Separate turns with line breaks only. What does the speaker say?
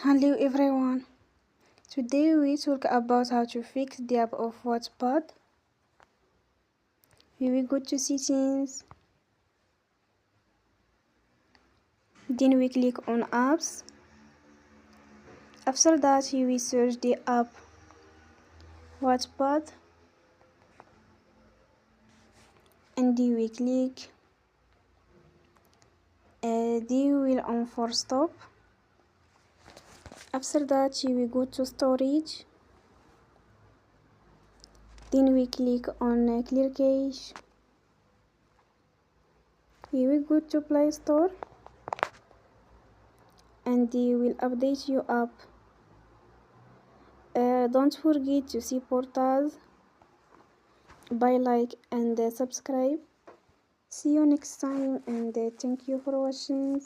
Hello everyone. Today we talk about how to fix the app of Wattpad. We will go to settings. Then we click on apps. After that we will search the app Wattpad and we click we will on for stop. After that we will go to storage. Then we click on clear cache. We will go to Play Store and we will update your app. Don't forget to support us by like and subscribe. See you next time and thank you for watching.